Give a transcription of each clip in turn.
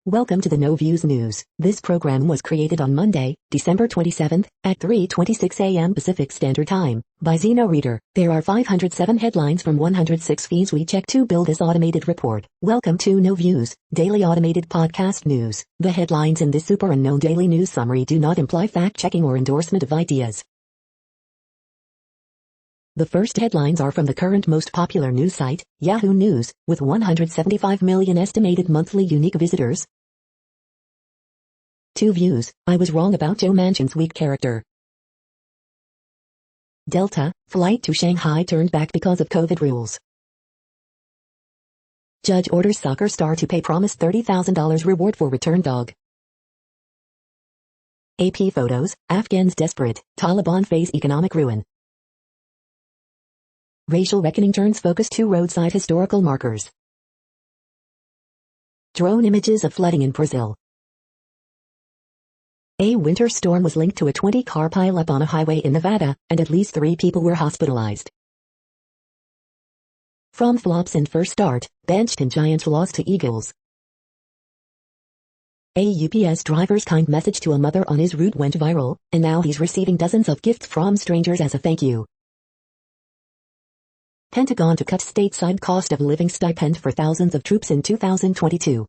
Welcome to the No Views News. This program was created on Monday, December 27th, at 3:26 a.m. Pacific Standard Time, by Zeno Reader. There are 507 headlines from 106 feeds we check to build this automated report. Welcome to No Views, daily automated podcast news. The headlines in this super unknown daily news summary do not imply fact-checking or endorsement of ideas. The first headlines are from the current most popular news site, Yahoo News, with 175 million estimated monthly unique visitors. 2 views, I was wrong about Joe Manchin's weak character. Delta, flight to Shanghai turned back because of COVID rules. Judge orders soccer star to pay promised $30,000 reward for return dog. AP photos, Afghans desperate, Taliban face economic ruin. Racial reckoning turns focus to roadside historical markers. Drone images of flooding in Brazil. A winter storm was linked to a 20-car pileup on a highway in Nevada, and at least 3 people were hospitalized. From flops in first start, benched and Giants lost to Eagles. A UPS driver's kind message to a mother on his route went viral, and now he's receiving dozens of gifts from strangers as a thank you. Pentagon to cut stateside cost of living stipend for thousands of troops in 2022.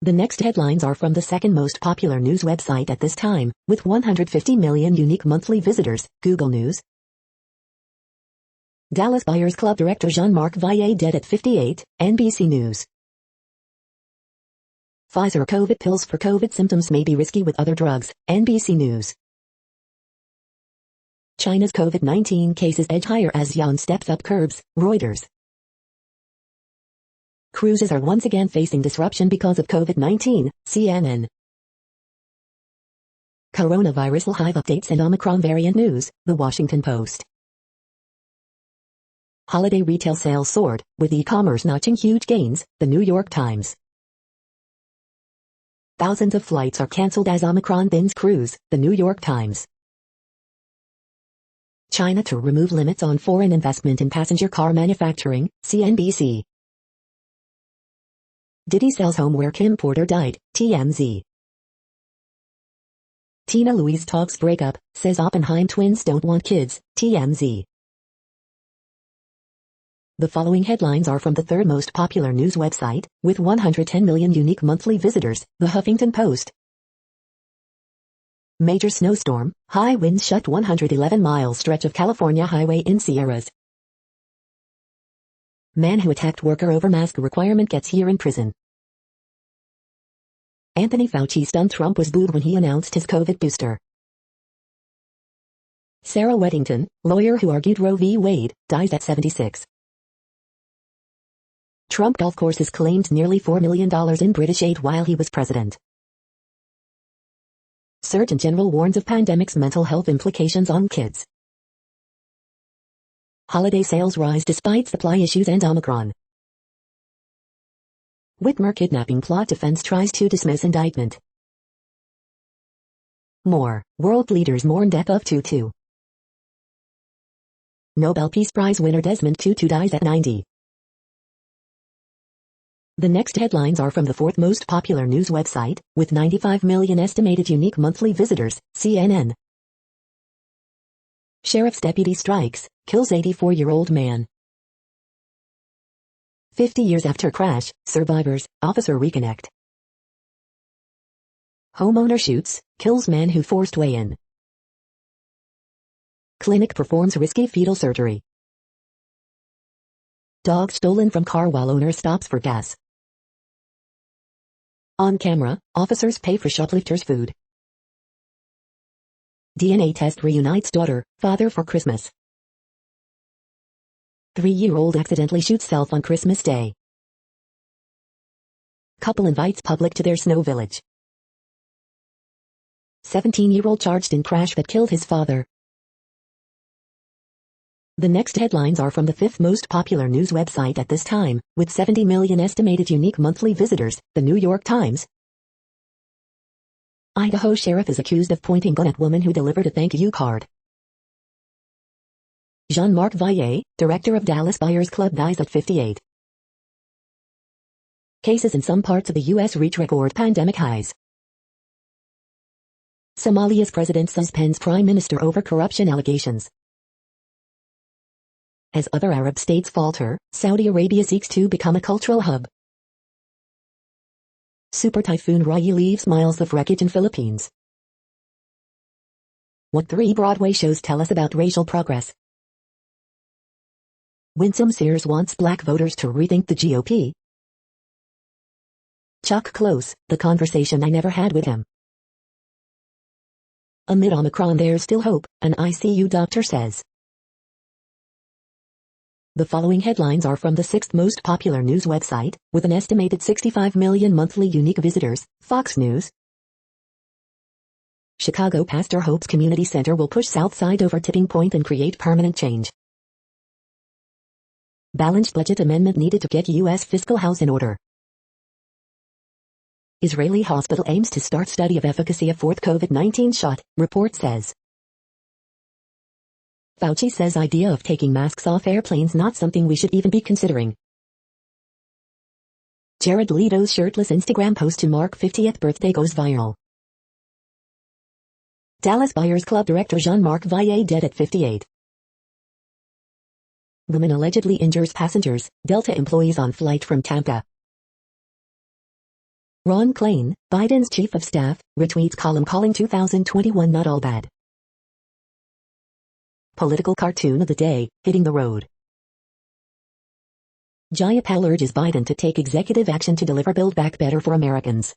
The next headlines are from the second most popular news website at this time, with 150 million unique monthly visitors, Google News. Dallas Buyers Club director Jean-Marc Vallée dead at 58, NBC News. Pfizer COVID pills for COVID symptoms may be risky with other drugs, NBC News. China's COVID-19 cases edge higher as Yan steps up curbs, Reuters. Cruises are once again facing disruption because of COVID-19, CNN. Coronavirus hive updates and Omicron variant news, The Washington Post. Holiday retail sales soared, with e-commerce notching huge gains, The New York Times. Thousands of flights are cancelled as Omicron bins cruise, The New York Times. China to remove limits on foreign investment in passenger car manufacturing, CNBC. Diddy sells home where Kim Porter died, TMZ. Tina Louise talks breakup, says Oppenheim twins don't want kids, TMZ. The following headlines are from the third most popular news website, with 110 million unique monthly visitors, The Huffington Post. Major snowstorm, high winds shut 111-mile stretch of California highway in Sierras. Man who attacked worker over mask requirement gets year in prison. Anthony Fauci stunned Trump was booed when he announced his COVID booster. Sarah Weddington, lawyer who argued Roe v. Wade, dies at 76. Trump golf courses claimed nearly $4 million in British aid while he was president. Surgeon General warns of pandemic's mental health implications on kids. Holiday sales rise despite supply issues and Omicron. Whitmer kidnapping plot defense tries to dismiss indictment. More, world leaders mourn death of Tutu. Nobel Peace Prize winner Desmond Tutu dies at 90. The next headlines are from the fourth most popular news website, with 95 million estimated unique monthly visitors, CNN. Sheriff's deputy strikes, kills 84-year-old man. 50 years after crash, survivors, officer reconnect. Homeowner shoots, kills man who forced weigh-in. Clinic performs risky fetal surgery. Dog stolen from car while owner stops for gas. On camera, officers pay for shoplifters' food. DNA test reunites daughter, father for Christmas. 3-year-old accidentally shoots self on Christmas Day. Couple invites public to their snow village. 17-year-old charged in crash that killed his father. The next headlines are from the fifth most popular news website at this time, with 70 million estimated unique monthly visitors, The New York Times. Idaho sheriff is accused of pointing gun at woman who delivered a thank you card. Jean-Marc Vallée, director of Dallas Buyers Club dies at 58. Cases in some parts of the U.S. reach record pandemic highs. Somalia's president suspends prime minister over corruption allegations. As other Arab states falter, Saudi Arabia seeks to become a cultural hub. Super Typhoon Raya leaves miles of wreckage in Philippines. What 3 Broadway shows tell us about racial progress. Winsome Sears wants black voters to rethink the GOP. Chuck Close, the conversation I never had with him. Amid Omicron there's still hope, an ICU doctor says. The following headlines are from the 6th most popular news website, with an estimated 65 million monthly unique visitors, Fox News. Chicago pastor hopes community center will push South Side over tipping point and create permanent change. Balanced budget amendment needed to get U.S. fiscal house in order. Israeli hospital aims to start study of efficacy of 4th COVID-19 shot, report says. Fauci says idea of taking masks off airplanes not something we should even be considering. Jared Leto's shirtless Instagram post to mark 50th birthday goes viral. Dallas Buyers Club director Jean-Marc Vallée dead at 58. Woman allegedly injures passengers, Delta employees on flight from Tampa. Ron Klain, Biden's chief of staff, retweets column calling 2021 not all bad. Political cartoon of the day, hitting the road. Jayapal urges Biden to take executive action to deliver Build Back Better for Americans.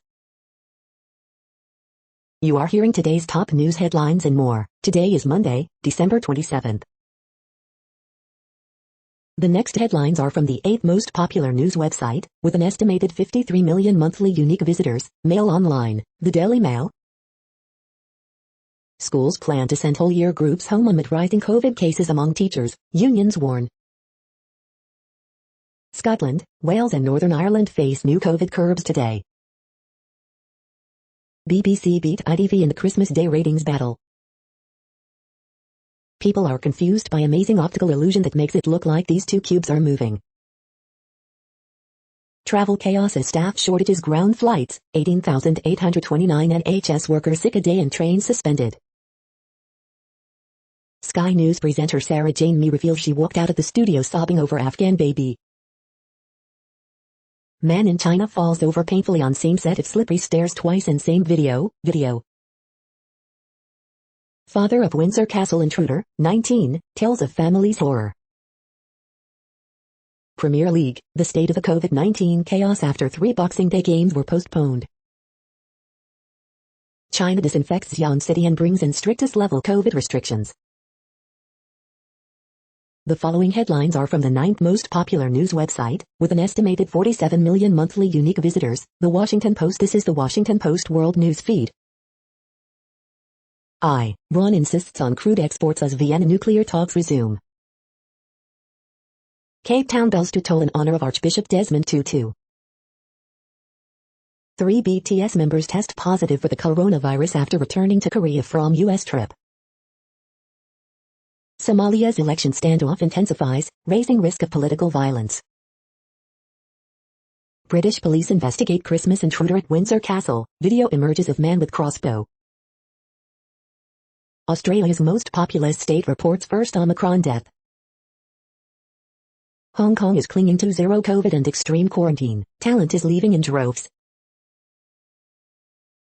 You are hearing today's top news headlines and more. Today is Monday, December 27th. The next headlines are from the 8th most popular news website, with an estimated 53 million monthly unique visitors, Mail Online, the Daily Mail. Schools plan to send whole-year groups home amid rising COVID cases among teachers, unions warn. Scotland, Wales and Northern Ireland face new COVID curbs today. BBC beat ITV in the Christmas Day ratings battle. People are confused by amazing optical illusion that makes it look like these two cubes are moving. Travel chaos as staff shortages ground flights, 18,829 NHS workers sick a day and trains suspended. Sky News presenter Sarah Jane Mee reveals she walked out of the studio sobbing over Afghan baby. Man in China falls over painfully on same set of slippery stairs twice in same video. Father of Windsor Castle intruder, 19, tells of family's horror. Premier League, the state of the COVID-19 chaos after 3 Boxing Day games were postponed. China disinfects Xi'an City and brings in strictest level COVID restrictions. The following headlines are from the 9th most popular news website, with an estimated 47 million monthly unique visitors, The Washington Post. This is the Washington Post World News Feed. Iran insists on crude exports as Vienna nuclear talks resume. Cape Town bells to toll in honor of Archbishop Desmond Tutu. 3 BTS members test positive for the coronavirus after returning to Korea from U.S. trip. Somalia's election standoff intensifies, raising risk of political violence. British police investigate Christmas intruder at Windsor Castle, video emerges of man with crossbow. Australia's most populous state reports first Omicron death. Hong Kong is clinging to zero COVID and extreme quarantine, talent is leaving in droves.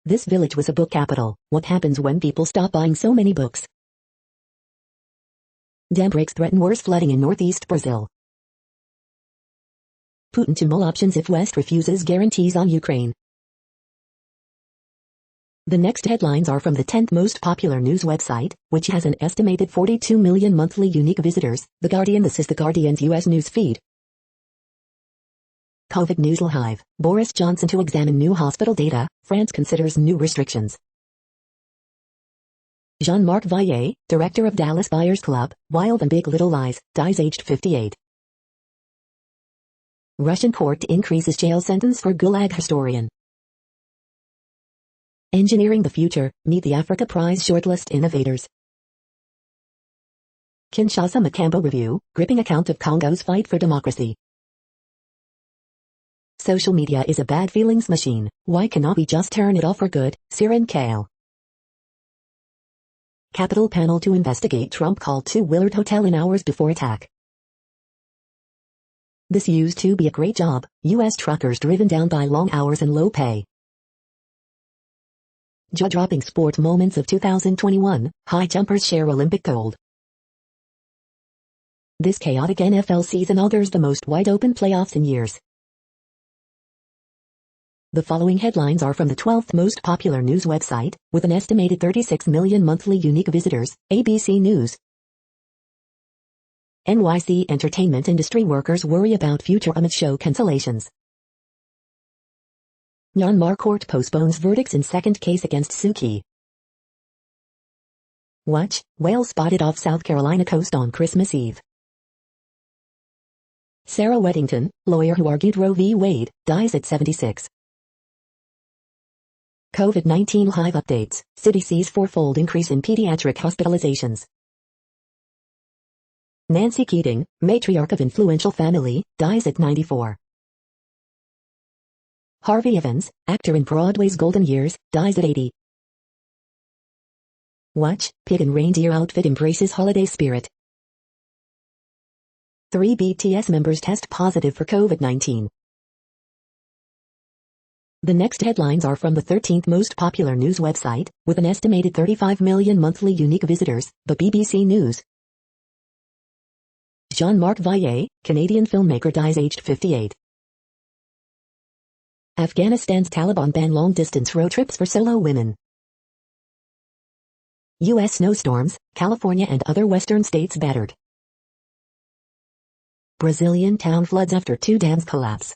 This village was a book capital, what happens when people stop buying so many books? Dam breaks threaten worse flooding in northeast Brazil. Putin to mull options if West refuses guarantees on Ukraine. The next headlines are from the 10th most popular news website, which has an estimated 42 million monthly unique visitors, The Guardian. This is The Guardian's U.S. news feed. COVID news live, Boris Johnson to examine new hospital data, France considers new restrictions. Jean-Marc Vallée, director of Dallas Buyers Club, Wild and Big Little Lies, dies aged 58. Russian court increases jail sentence for Gulag historian. Engineering the future, meet the Africa Prize shortlist innovators. Kinshasa Makambo review, gripping account of Congo's fight for democracy. Social media is a bad feelings machine. Why cannot we just turn it off for good? Siren Kale. Capitol panel to investigate Trump called to Willard Hotel in hours before attack. This used to be a great job. U.S. truckers driven down by long hours and low pay. Jaw-dropping sport moments of 2021. High jumpers share Olympic gold. This chaotic NFL season augurs the most wide-open playoffs in years. The following headlines are from the 12th most popular news website, with an estimated 36 million monthly unique visitors, ABC News. NYC entertainment industry workers worry about future Emmett show cancellations. Myanmar court postpones verdicts in second case against Suu Kyi. Watch, whale spotted off South Carolina coast on Christmas Eve. Sarah Weddington, lawyer who argued Roe v. Wade, dies at 76. COVID-19 live updates. City sees fourfold increase in pediatric hospitalizations. Nancy Keating, matriarch of influential family, dies at 94. Harvey Evans, actor in Broadway's golden years, dies at 80. Watch, pig and reindeer outfit embraces holiday spirit. 3 BTS members test positive for COVID-19. The next headlines are from the 13th most popular news website, with an estimated 35 million monthly unique visitors, the BBC News. Jean-Marc Vallée, Canadian filmmaker, dies aged 58. Afghanistan's Taliban ban long-distance road trips for solo women. U.S. snowstorms, California and other western states battered. Brazilian town floods after 2 dams collapse.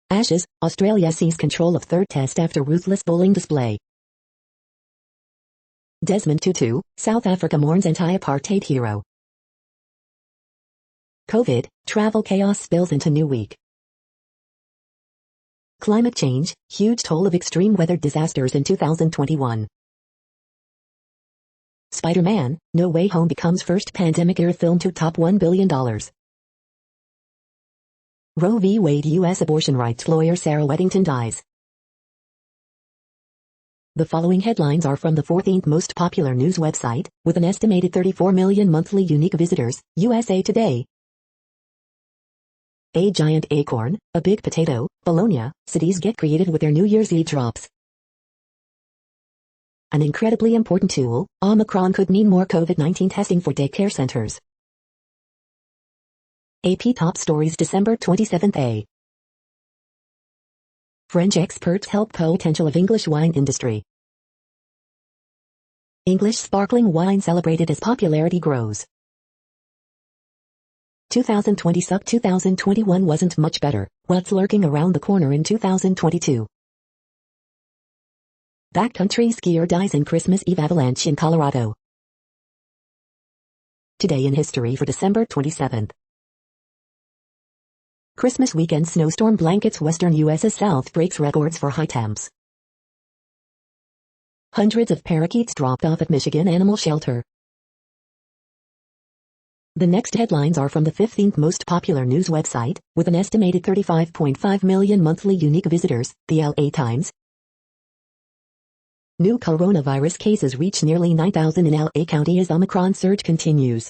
Ashes, Australia sees control of third test after ruthless bowling display. Desmond Tutu, South Africa mourns anti-apartheid hero. COVID, travel chaos spills into new week. Climate change, huge toll of extreme weather disasters in 2021. Spider-Man, No Way Home becomes first pandemic-era film to top $1 billion. Roe v. Wade, U.S. abortion rights lawyer Sarah Weddington dies. The following headlines are from the 14th most popular news website, with an estimated 34 million monthly unique visitors, USA Today. A giant acorn, a big potato, Bologna, cities get creative with their New Year's Eve drops. An incredibly important tool, Omicron could mean more COVID-19 testing for daycare centers. AP Top Stories December 27. French experts help potential of English wine industry. English sparkling wine celebrated as popularity grows. 2020 sucked. 2021 wasn't much better. What's lurking around the corner in 2022? Backcountry skier dies in Christmas Eve avalanche in Colorado. Today in history for December 27. Christmas weekend snowstorm blankets western U.S. South breaks records for high temps. Hundreds of parakeets dropped off at Michigan animal shelter. The next headlines are from the 15th most popular news website, with an estimated 35.5 million monthly unique visitors, the LA Times. New coronavirus cases reach nearly 9,000 in LA County as Omicron surge continues.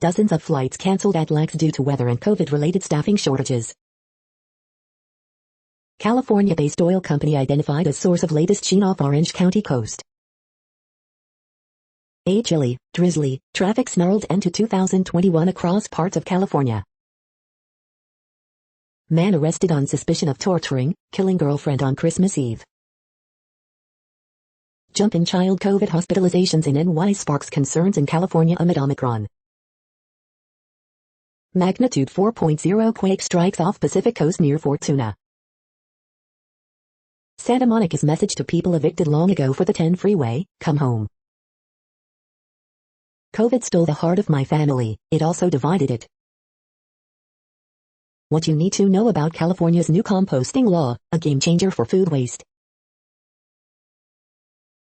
Dozens of flights canceled at LAX due to weather and COVID-related staffing shortages. California-based oil company identified as source of latest sheen off Orange County coast. A chilly, drizzly, traffic snarled end to 2021 across parts of California. Man arrested on suspicion of torturing, killing girlfriend on Christmas Eve. Jump in child COVID hospitalizations in NY sparks concerns in California amid Omicron. Magnitude 4.0 quake strikes off Pacific coast near Fortuna. Santa Monica's message to people evicted long ago for the 10 freeway, come home. COVID stole the heart of my family, it also divided it. What you need to know about California's new composting law, a game changer for food waste.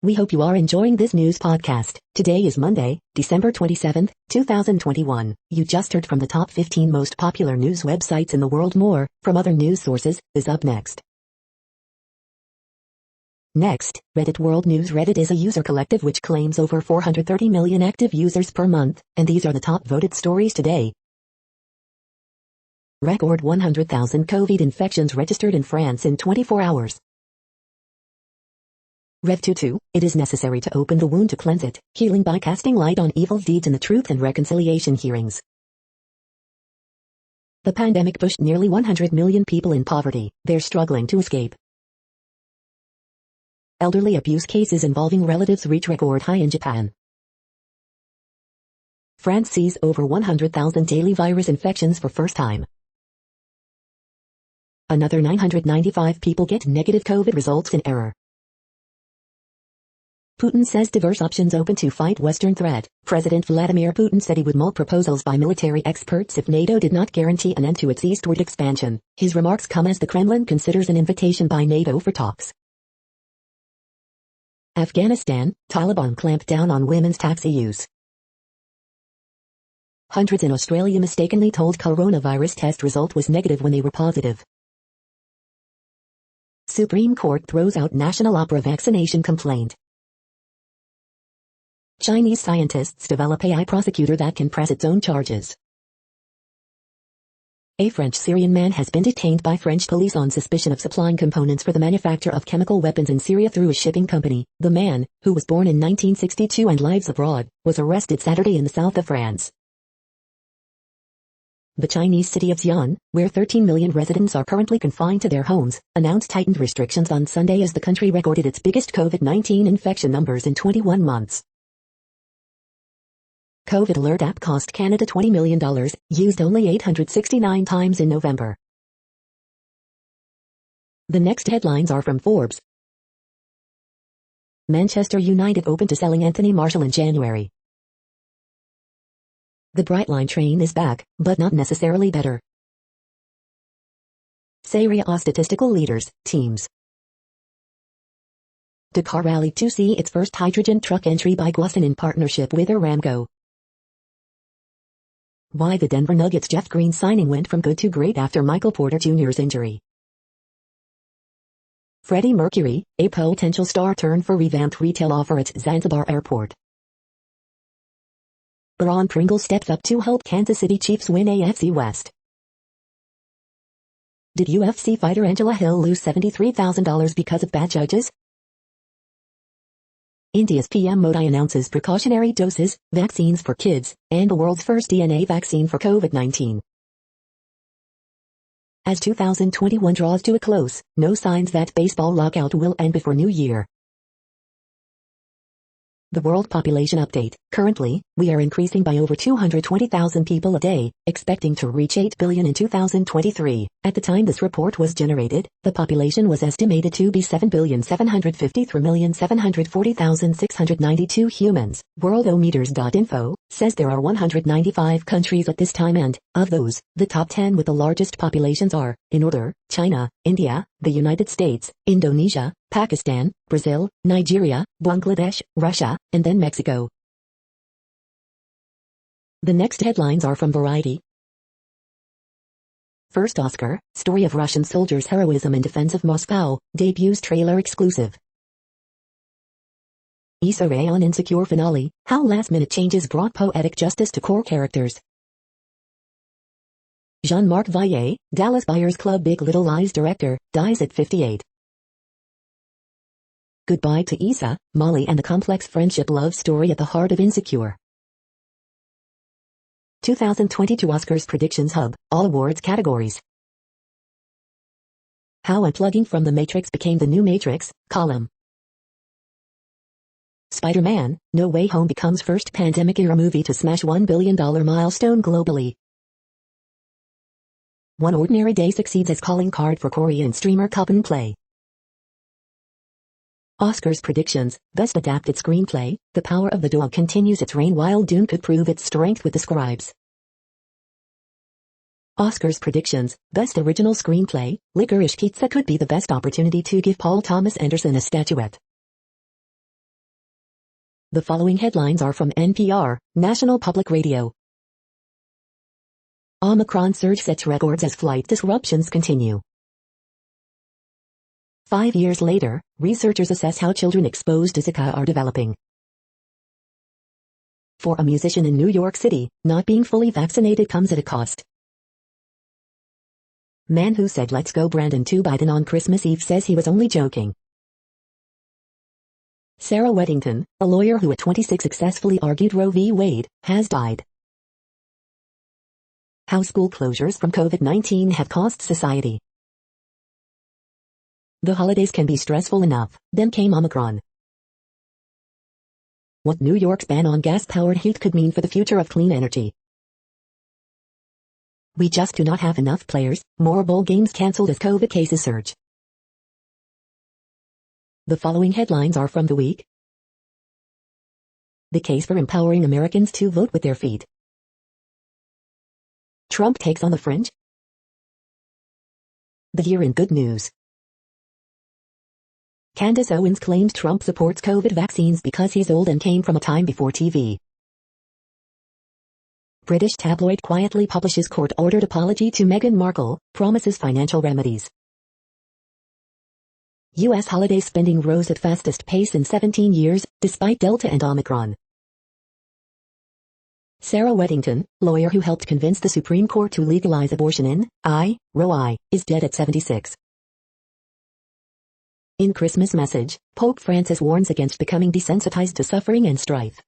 We hope you are enjoying this news podcast. Today is Monday, December 27th, 2021. You just heard from the top 15 most popular news websites in the world. More from other news sources is up next. Next, Reddit World News. Reddit is a user collective which claims over 430 million active users per month, and these are the top voted stories today. Record 100,000 COVID infections registered in France in 24 hours. Rev 22, it is necessary to open the wound to cleanse it, healing by casting light on evil deeds in the Truth and Reconciliation hearings. The pandemic pushed nearly 100 million people in poverty. They're struggling to escape. Elderly abuse cases involving relatives reach record high in Japan. France sees over 100,000 daily virus infections for first time. Another 995 people get negative COVID results in error. Putin says diverse options open to fight Western threat. President Vladimir Putin said he would mulch proposals by military experts if NATO did not guarantee an end to its eastward expansion. His remarks come as the Kremlin considers an invitation by NATO for talks. Afghanistan, Taliban clamped down on women's taxi use. Hundreds in Australia mistakenly told coronavirus test result was negative when they were positive. Supreme Court throws out National Opera vaccination complaint. Chinese scientists develop AI prosecutor that can press its own charges. A French-Syrian man has been detained by French police on suspicion of supplying components for the manufacture of chemical weapons in Syria through a shipping company. The man, who was born in 1962 and lives abroad, was arrested Saturday in the south of France. The Chinese city of Xi'an, where 13 million residents are currently confined to their homes, announced tightened restrictions on Sunday as the country recorded its biggest COVID-19 infection numbers in 21 months. COVID Alert app cost Canada $20 million, used only 869 times in November. The next headlines are from Forbes. Manchester United open to selling Anthony Martial in January. The Brightline train is back, but not necessarily better. Serie A statistical leaders, teams. Dakar Rally to see its first hydrogen truck entry by Guasan in partnership with Aramco. Why the Denver Nuggets Jeff Green signing went from good to great after Michael Porter Jr.'s injury. Freddie Mercury, a potential star turn for revamped retail offer at Zanzibar Airport. Baron Pringle steps up to help Kansas City Chiefs win AFC West. Did UFC fighter Angela Hill lose $73,000 because of bad judges? India's PM Modi announces precautionary doses, vaccines for kids, and the world's first DNA vaccine for COVID-19. As 2021 draws to a close, no signs that baseball lockout will end before New Year. The World Population Update. Currently, we are increasing by over 220,000 people a day, expecting to reach 8 billion in 2023. At the time this report was generated, the population was estimated to be 7,753,740,692 humans. Worldometers.info says there are 195 countries at this time and, of those, the top 10 with the largest populations are, in order, China, India, the United States, Indonesia, Pakistan, Brazil, Nigeria, Bangladesh, Russia, and then Mexico. The next headlines are from Variety. First Oscar, story of Russian soldiers' heroism in defense of Moscow, debuts trailer exclusive. Issa Rae on Insecure finale, how last-minute changes brought poetic justice to core characters. Jean-Marc Vallée, Dallas Buyers Club Big Little Lies director, dies at 58. Goodbye to Issa, Molly and the complex friendship love story at the heart of Insecure. 2022 Oscars Predictions Hub, all awards categories. How Unplugging from the Matrix became the new Matrix, column. Spider-Man, No Way Home becomes first pandemic-era movie to smash $1 billion milestone globally. One Ordinary Day succeeds as calling card for Korean streamer Copen Play. Oscars predictions, Best Adapted Screenplay, The Power of the Dog continues its reign while Dune could prove its strength with the scribes. Oscars predictions, Best Original Screenplay, Licorice Pizza could be the best opportunity to give Paul Thomas Anderson a statuette. The following headlines are from NPR, National Public Radio. Omicron surge sets records as flight disruptions continue. 5 years later, researchers assess how children exposed to Zika are developing. For a musician in New York City, not being fully vaccinated comes at a cost. Man who said "Let's go Brandon" to Biden on Christmas Eve says he was only joking. Sarah Weddington, a lawyer who at 26 successfully argued Roe v. Wade, has died. How school closures from COVID-19 have cost society. The holidays can be stressful enough, then came Omicron. What New York's ban on gas-powered heat could mean for the future of clean energy. We just do not have enough players, more bowl games cancelled as COVID cases surge. The following headlines are from The Week. The case for empowering Americans to vote with their feet. Trump takes on the fringe. The Year in Good News. Candace Owens claims Trump supports COVID vaccines because he's old and came from a time before TV. British tabloid quietly publishes court-ordered apology to Meghan Markle, promises financial remedies. U.S. holiday spending rose at fastest pace in 17 years, despite Delta and Omicron. Sarah Weddington, lawyer who helped convince the Supreme Court to legalize abortion in Roe I, is dead at 76. In Christmas message, Pope Francis warns against becoming desensitized to suffering and strife.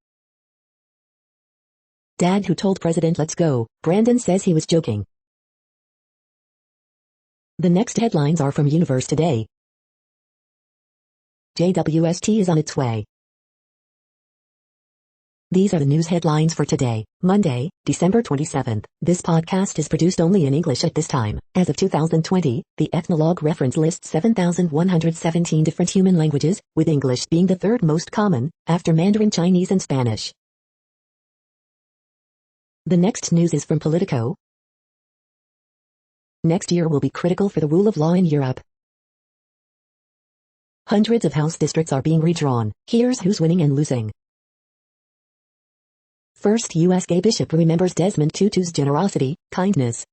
Dad who told President "Let's go," Brandon says he was joking. The next headlines are from Universe Today. JWST is on its way. These are the news headlines for today, Monday, December 27th. This podcast is produced only in English at this time. As of 2020, the Ethnologue reference lists 7,117 different human languages, with English being the third most common, after Mandarin Chinese and Spanish. The next news is from Politico. Next year will be critical for the rule of law in Europe. Hundreds of House districts are being redrawn. Here's who's winning and losing. First U.S. gay bishop remembers Desmond Tutu's generosity, kindness.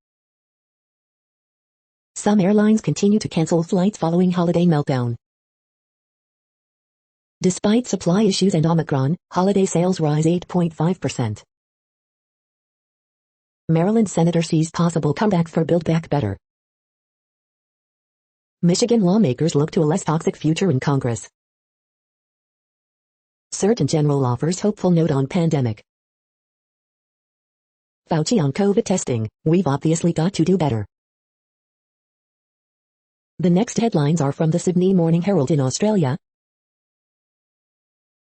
Some airlines continue to cancel flights following holiday meltdown. Despite supply issues and Omicron, holiday sales rise 8.5%. Maryland senator sees possible comeback for Build Back Better. Michigan lawmakers look to a less toxic future in Congress. Surgeon General offers hopeful note on pandemic. Fauci on COVID testing, we've obviously got to do better. The next headlines are from the Sydney Morning Herald in Australia.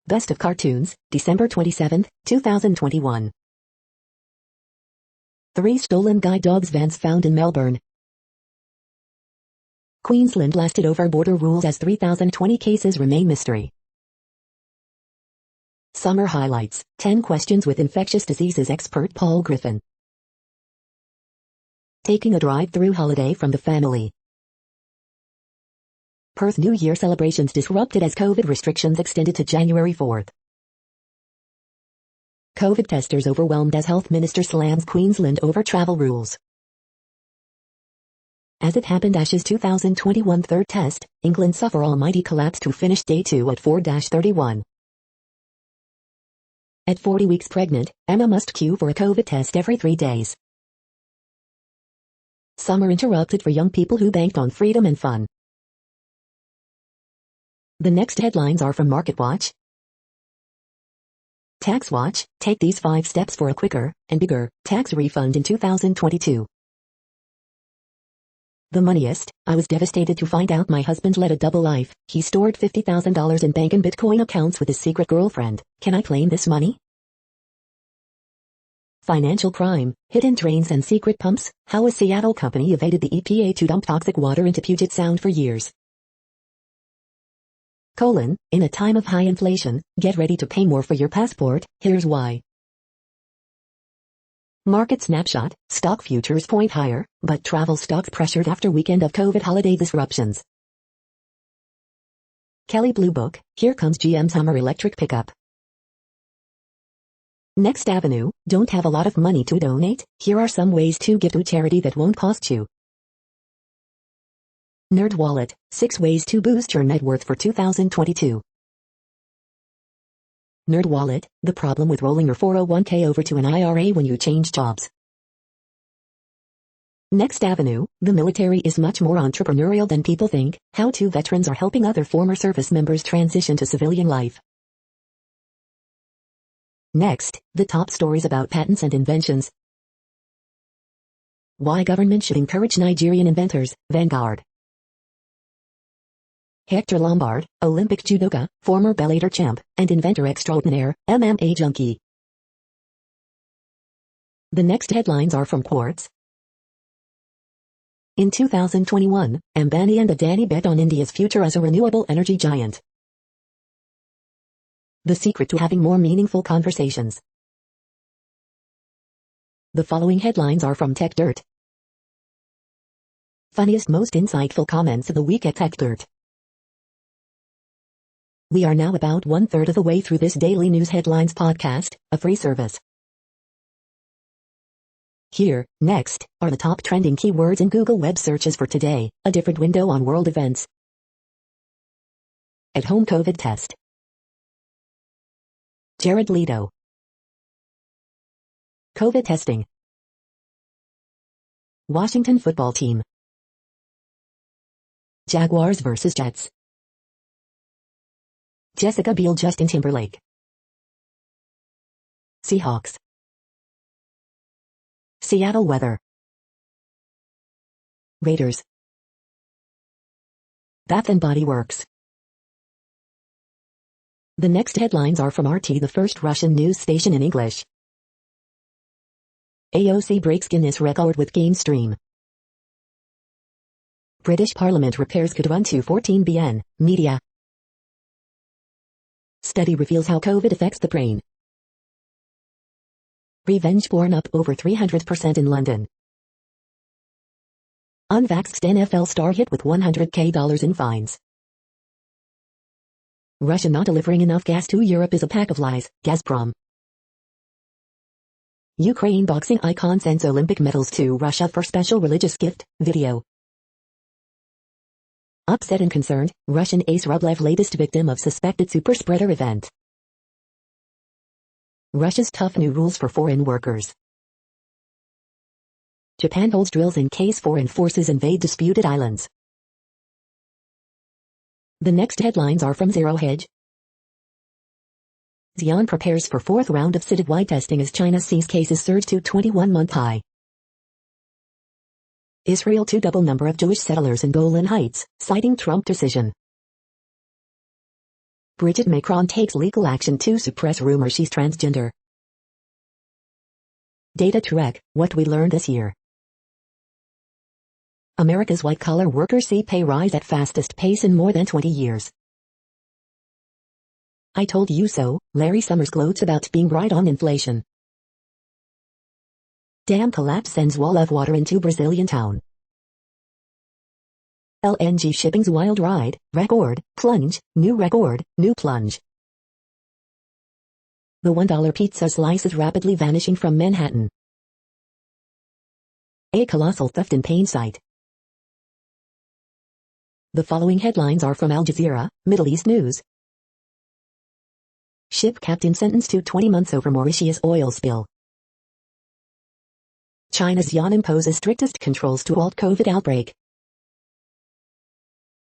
Best of Cartoons, December 27, 2021. 3 stolen guide dogs vans found in Melbourne. Queensland lasted over border rules as 3,020 cases remain mystery. Summer highlights, 10 questions with infectious diseases expert Paul Griffin. Taking a drive-through holiday from the family. Perth New Year celebrations disrupted as COVID restrictions extended to January 4th. COVID testers overwhelmed as Health Minister slams Queensland over travel rules. As it happened Ashes 2021 third test, England suffer almighty collapse to finish day 2 at 4-31. At 40 weeks pregnant, Emma must queue for a COVID test every 3 days. Summer interrupted for young people who banked on freedom and fun. The next headlines are from MarketWatch. TaxWatch, take these 5 steps for a quicker and bigger tax refund in 2022. The moneyest, I was devastated to find out my husband led a double life. He stored $50,000 in bank and Bitcoin accounts with his secret girlfriend. Can I claim this money? Financial crime, hidden drains and secret pumps, how a Seattle company evaded the EPA to dump toxic water into Puget Sound for years. In a time of high inflation, get ready to pay more for your passport, here's why. Market snapshot, stock futures point higher, but travel stocks pressured after weekend of COVID holiday disruptions. Kelley Blue Book, here comes GM's Hummer electric pickup. Next Avenue, don't have a lot of money to donate? Here are some ways to give to charity that won't cost you. Nerd Wallet, 6 ways to boost your net worth for 2022. Nerd Wallet, the problem with rolling your 401k over to an IRA when you change jobs. Next Avenue, the military is much more entrepreneurial than people think. How to veterans are helping other former service members transition to civilian life. Next, the top stories about patents and inventions. Why government should encourage Nigerian inventors, Vanguard. Hector Lombard, Olympic judoka, former bellator champ, and inventor extraordinaire, MMA junkie. The next headlines are from Quartz. In 2021, Ambani and Adani bet on India's future as a renewable energy giant. The secret to having more meaningful conversations. The following headlines are from Tech Dirt. Funniest, most insightful comments of the week at Tech Dirt. We are now about 1/3 of the way through this daily news headlines podcast, a free service. Here, next, are the top trending keywords in Google web searches for today, a different window on world events. At-home COVID test. Jared Leto. COVID testing. Washington football team. Jaguars vs. Jets. Jessica Biel, Justin Timberlake. Seahawks. Seattle weather. Raiders. Bath and Body Works. The next headlines are from RT, the first Russian news station in English. AOC breaks Guinness record with game stream. British Parliament repairs could run to 14 billion, media. Study reveals how COVID affects the brain. Revenge porn up over 300% in London. Unvaxxed NFL star hit with $100,000 in fines. Russia not delivering enough gas to Europe is a pack of lies, Gazprom. Ukraine boxing icon sends Olympic medals to Russia for special religious gift, video. Upset and concerned, Russian ace Rublev latest victim of suspected super spreader event. Russia's tough new rules for foreign workers. Japan holds drills in case foreign forces invade disputed islands. The next headlines are from Zero Hedge. Xi'an prepares for 4th round of citywide testing as China sees cases surge to 21-month high. Israel to double number of Jewish settlers in Golan Heights, citing Trump decision. Brigitte Macron takes legal action to suppress rumor she's transgender. Data Trek, what we learned this year. America's white-collar workers see pay rise at fastest pace in more than 20 years. I told you so, Larry Summers gloats about being right on inflation. Dam collapse sends wall of water into Brazilian town. LNG shipping's wild ride, record, plunge, new record, new plunge. The $1 pizza slice is rapidly vanishing from Manhattan. A colossal theft in plain sight. The following headlines are from Al Jazeera, Middle East News. Ship captain sentenced to 20 months over Mauritius oil spill. China's Xi'an imposes strictest controls to halt COVID outbreak.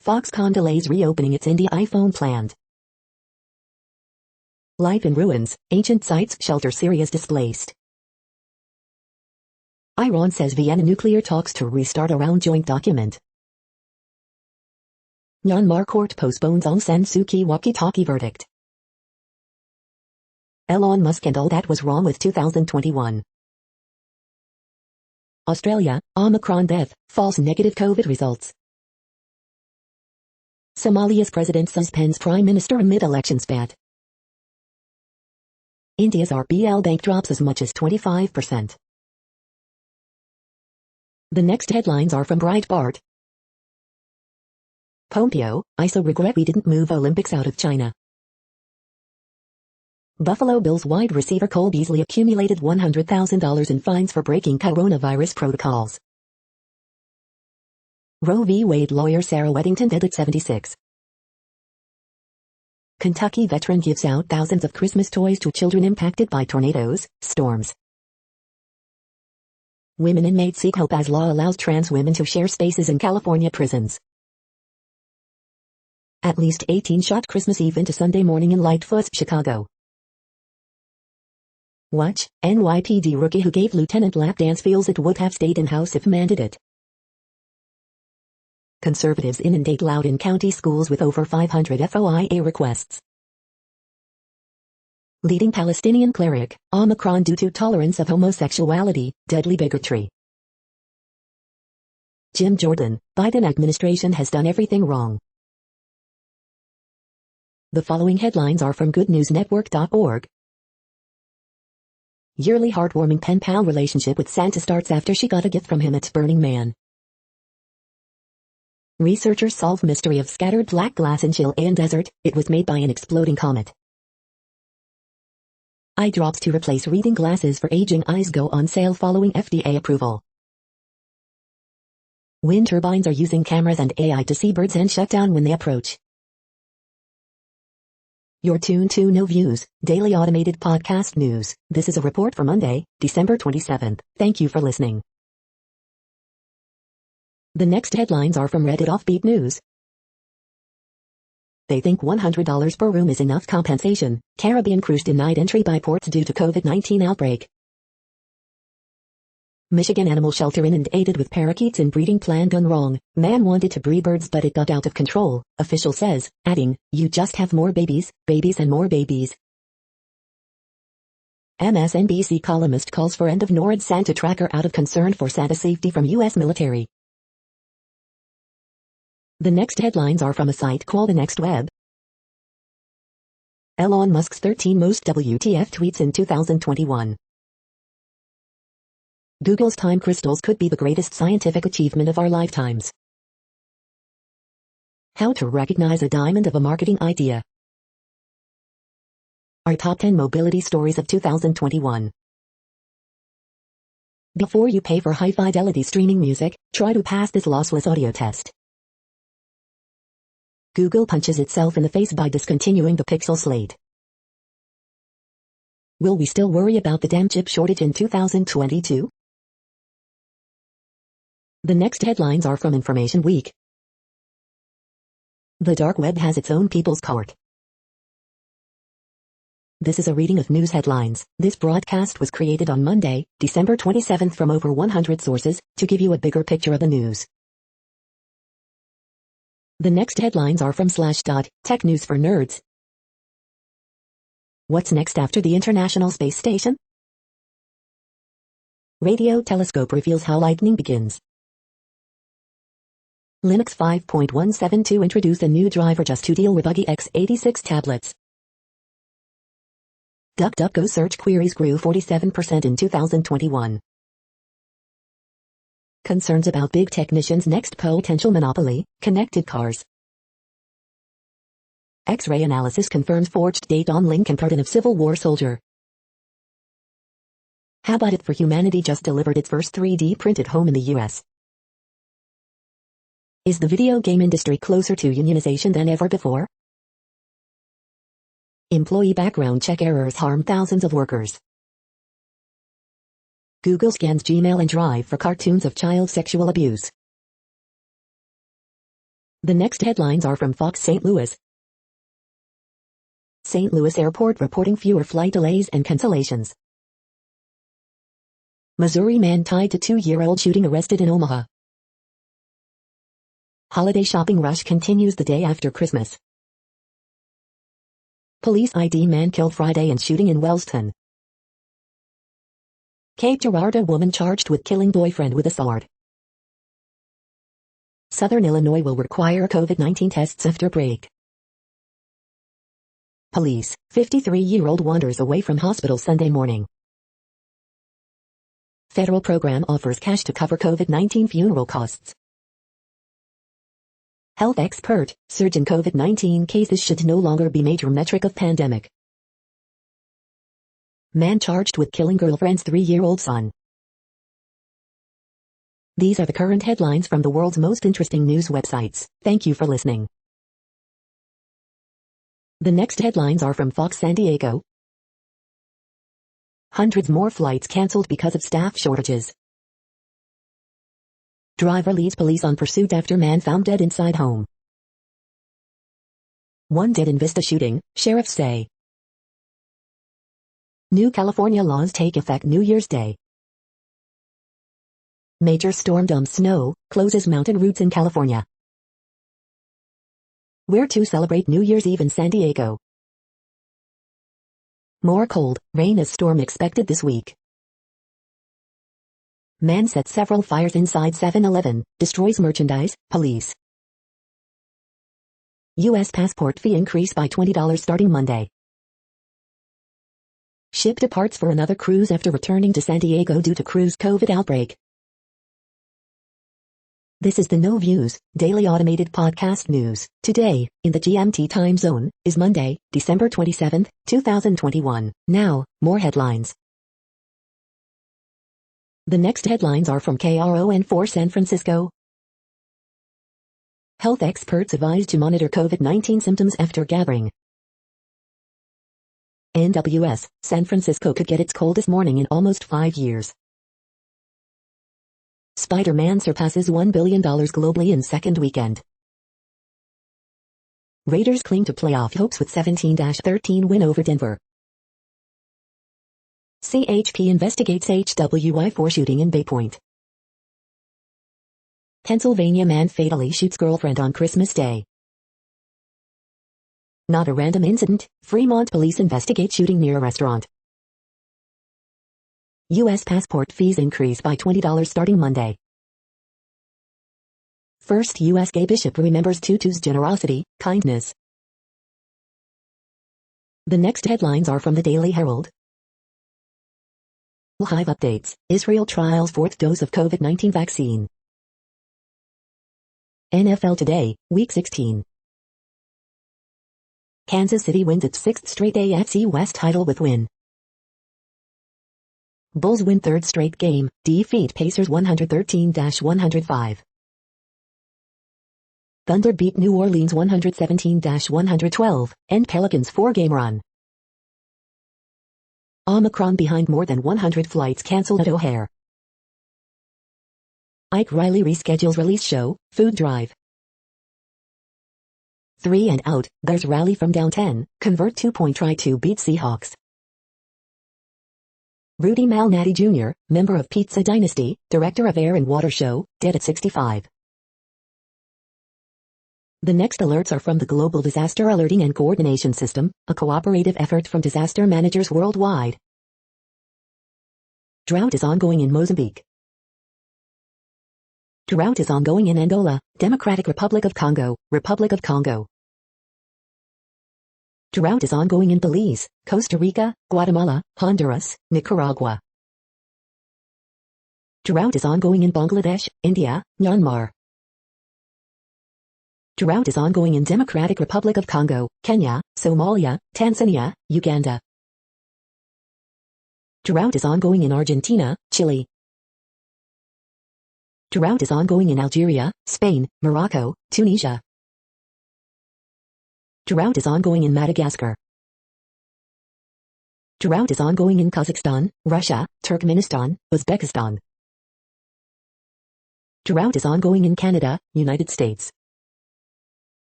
Foxconn delays reopening its India iPhone plant. Life in ruins, ancient sites shelter Syria's displaced. Iran says Vienna nuclear talks to restart around joint document. Myanmar court postpones Aung San Suu Kyi walkie-talkie verdict. Elon Musk and all that was wrong with 2021. Australia, Omicron death, false negative COVID results. Somalia's president suspends prime minister amid election spat. India's RBL bank drops as much as 25%. The next headlines are from Breitbart. Pompeo, I so regret we didn't move Olympics out of China. Buffalo Bills wide receiver Cole Beasley accumulated $100,000 in fines for breaking coronavirus protocols. Roe v. Wade lawyer Sarah Weddington dead at 76. Kentucky veteran gives out thousands of Christmas toys to children impacted by tornadoes, storms. Women inmates seek help as law allows trans women to share spaces in California prisons. At least 18 shot Christmas Eve into Sunday morning in Lightfoot, Chicago. Watch, NYPD rookie who gave lieutenant lap dance feels it would have stayed in-house if mandated. Conservatives inundate Loudoun County schools with over 500 FOIA requests. Leading Palestinian cleric, Omicron due to tolerance of homosexuality, deadly bigotry. Jim Jordan, Biden administration has done everything wrong. The following headlines are from goodnewsnetwork.org. Yearly heartwarming pen-pal relationship with Santa starts after she got a gift from him at Burning Man. Researchers solve mystery of scattered black glass in Chilean desert. It was made by an exploding comet. Eye drops to replace reading glasses for aging eyes go on sale following FDA approval. Wind turbines are using cameras and AI to see birds and shut down when they approach. You're tuned to No Views, daily automated podcast news. This is a report for Monday, December 27th. Thank you for listening. The next headlines are from Reddit Offbeat News. They think $100 per room is enough compensation. Caribbean cruise denied entry by ports due to COVID-19 outbreak. Michigan animal shelter inundated with parakeets in breeding plan gone wrong. Man wanted to breed birds but it got out of control, official says, adding, you just have more babies and more babies. MSNBC columnist calls for end of NORAD Santa tracker out of concern for Santa safety from U.S. military. The next headlines are from a site called The Next Web. Elon Musk's 13 most WTF tweets in 2021. Google's time crystals could be the greatest scientific achievement of our lifetimes. How to recognize a diamond of a marketing idea. Our top 10 mobility stories of 2021. Before you pay for high-fidelity streaming music, try to pass this lossless audio test. Google punches itself in the face by discontinuing the Pixel slate. Will we still worry about the damn chip shortage in 2022? The next headlines are from Information Week. The dark web has its own people's court. This is a reading of news headlines. This broadcast was created on Monday, December 27th from over 100 sources, to give you a bigger picture of the news. The next headlines are from Slashdot, Tech News for Nerds. What's next after the International Space Station? Radio telescope reveals how lightning begins. Linux 5.172 introduced a new driver just to deal with buggy x86 tablets. DuckDuckGo search queries grew 47% in 2021. Concerns about big technicians' next potential monopoly, connected cars. X-ray analysis confirms forged date on Lincoln pardon of Civil War soldier. How about it for humanity just delivered its first 3D printed home in the US? Is the video game industry closer to unionization than ever before? Employee background check errors harm thousands of workers. Google scans Gmail and Drive for cartoons of child sexual abuse. The next headlines are from Fox St. Louis. St. Louis Airport reporting fewer flight delays and cancellations. Missouri man tied to 2-year-old shooting arrested in Omaha. Holiday shopping rush continues the day after Christmas. Police ID man killed Friday in shooting in Wellston. Cape Girardeau woman charged with killing boyfriend with a sword. Southern Illinois will require COVID-19 tests after break. Police, 53-year-old wanders away from hospital Sunday morning. Federal program offers cash to cover COVID-19 funeral costs. Health expert, surge in COVID-19 cases should no longer be major metric of pandemic. Man charged with killing girlfriend's 3-year-old son. These are the current headlines from the world's most interesting news websites. Thank you for listening. The next headlines are from Fox San Diego. Hundreds more flights cancelled because of staff shortages. Driver leads police on pursuit after man found dead inside home. One dead in Vista shooting, sheriffs say. New California laws take effect New Year's Day. Major storm dumps snow, closes mountain routes in California. Where to celebrate New Year's Eve in San Diego. More cold, rain as storm expected this week. Man sets several fires inside 7-Eleven, destroys merchandise, police. U.S. passport fee increase by $20 starting Monday. Ship departs for another cruise after returning to San Diego due to cruise COVID outbreak. This is the No Views, daily automated podcast news. Today, in the GMT time zone, is Monday, December 27, 2021. Now, more headlines. The next headlines are from KRON4 San Francisco. Health experts advised to monitor COVID-19 symptoms after gathering. NWS, San Francisco could get its coldest morning in almost 5 years. Spider-Man surpasses $1 billion globally in second weekend. Raiders cling to playoff hopes with 17-13 win over Denver. CHP investigates HWI4 shooting in Bay Point. Pennsylvania man fatally shoots girlfriend on Christmas Day. Not a random incident, Fremont police investigate shooting near a restaurant. U.S. passport fees increase by $20 starting Monday. First U.S. gay bishop remembers Tutu's generosity, kindness. The next headlines are from the Daily Herald. Hive updates, Israel trials 4th dose of COVID-19 vaccine. NFL Today, Week 16. Kansas City wins its 6th straight AFC West title with win. Bulls win 3rd straight game, defeat Pacers 113-105. Thunder beat New Orleans 117-112, and Pelicans 4-game run. Omicron behind more than 100 flights cancelled at O'Hare. Ike Riley reschedules release show, food drive. 3 and out, Bears rally from down 10, convert 2-point try to beat Seahawks. Rudy Malnati Jr., member of Pizza Dynasty, director of Air and Water Show, dead at 65. The next alerts are from the Global Disaster Alerting and Coordination System, a cooperative effort from disaster managers worldwide. Drought is ongoing in Mozambique. Drought is ongoing in Angola, Democratic Republic of Congo, Republic of Congo. Drought is ongoing in Belize, Costa Rica, Guatemala, Honduras, Nicaragua. Drought is ongoing in Bangladesh, India, Myanmar. Drought is ongoing in Democratic Republic of Congo, Kenya, Somalia, Tanzania, Uganda. Drought is ongoing in Argentina, Chile. Drought is ongoing in Algeria, Spain, Morocco, Tunisia. Drought is ongoing in Madagascar. Drought is ongoing in Kazakhstan, Russia, Turkmenistan, Uzbekistan. Drought is ongoing in Canada, United States.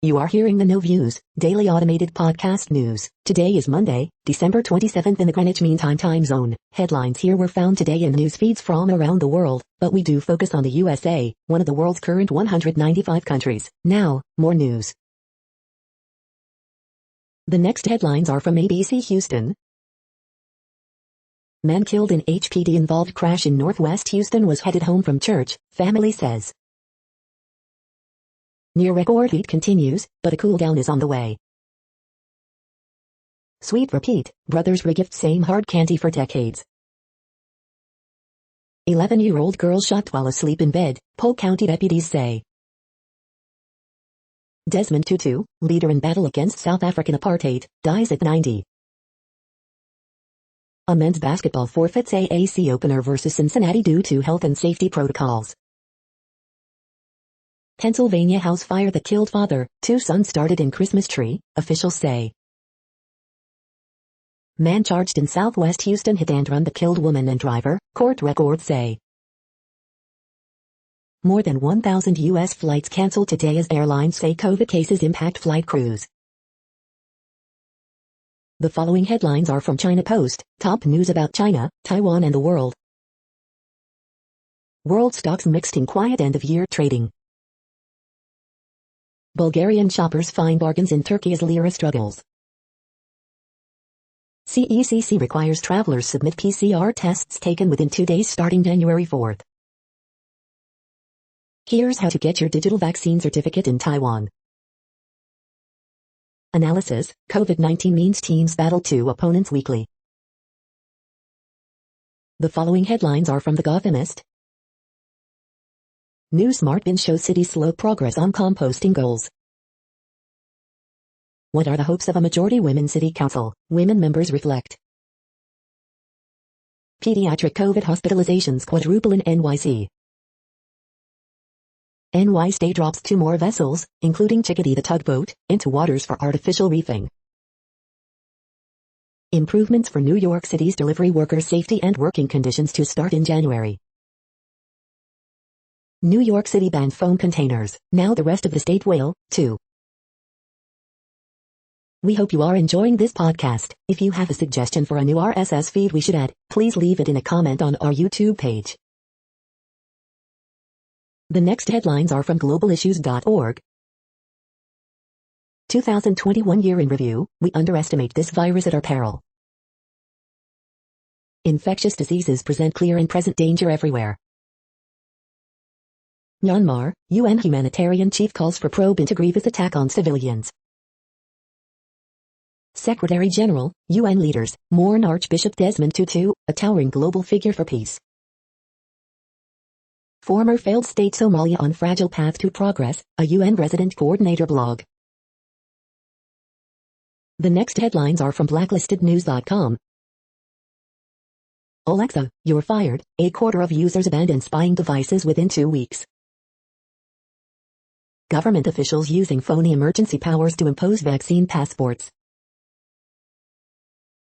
You are hearing the No Views, daily automated podcast news. Today is Monday, December 27th in the Greenwich Mean Time time zone. Headlines here were found today in news feeds from around the world, but we do focus on the USA, one of the world's current 195 countries. Now, more news. The next headlines are from ABC Houston. Man killed in HPD-involved crash in Northwest Houston was headed home from church, family says. Near record heat continues, but a cool down is on the way. Sweet repeat, brothers regift same hard candy for decades. 11-year-old girl shot while asleep in bed, Polk County deputies say. Desmond Tutu, leader in battle against South African apartheid, dies at 90. A men's basketball forfeits AAC opener versus Cincinnati due to health and safety protocols. Pennsylvania house fire that killed father, 2 sons started in Christmas tree, officials say. Man charged in Southwest Houston hit and run that killed woman and driver, court records say. More than 1,000 U.S. flights canceled today as airlines say COVID cases impact flight crews. The following headlines are from China Post, top news about China, Taiwan and the world. World stocks mixed in quiet end-of-year trading. Bulgarian shoppers find bargains in Turkey as lira struggles. CECC requires travelers submit PCR tests taken within 2 days starting January 4th. Here's how to get your digital vaccine certificate in Taiwan. Analysis, COVID-19 means teams battle 2 opponents weekly. The following headlines are from The Gothamist. New smart bin shows city slow progress on composting goals. What are the hopes of a majority women city council? Women members reflect. Pediatric COVID hospitalizations quadruple in NYC. NY State drops 2 more vessels, including Chickadee the tugboat, into waters for artificial reefing. Improvements for New York City's delivery workers' safety and working conditions to start in January. New York City banned foam containers, now the rest of the state will, too. We hope you are enjoying this podcast. If you have a suggestion for a new RSS feed we should add, please leave it in a comment on our YouTube page. The next headlines are from globalissues.org. 2021 year in review, we underestimate this virus at our peril. Infectious diseases present clear and present danger everywhere. Myanmar, UN humanitarian chief calls for probe into grievous attack on civilians. Secretary General, UN leaders, mourn Archbishop Desmond Tutu, a towering global figure for peace. Former failed state Somalia on fragile path to progress, a UN resident coordinator blog. The next headlines are from blacklistednews.com. Alexa, you're fired. A quarter of users abandoned spying devices within 2 weeks. Government officials using phony emergency powers to impose vaccine passports.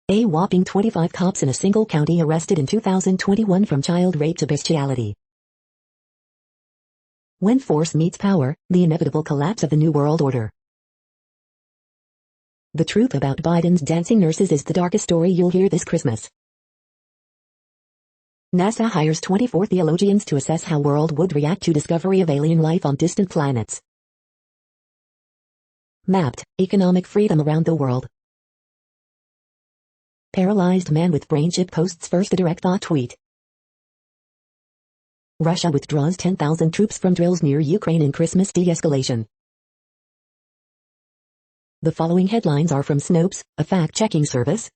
A whopping 25 cops in a single county arrested in 2021 from child rape to bestiality. When force meets power, the inevitable collapse of the New World Order. The truth about Biden's dancing nurses is the darkest story you'll hear this Christmas. NASA hires 24 theologians to assess how world would react to discovery of alien life on distant planets. Mapped, economic freedom around the world. Paralyzed man with brain chip posts first a direct thought tweet. Russia withdraws 10,000 troops from drills near Ukraine in Christmas de-escalation. The following headlines are from Snopes, a fact-checking service.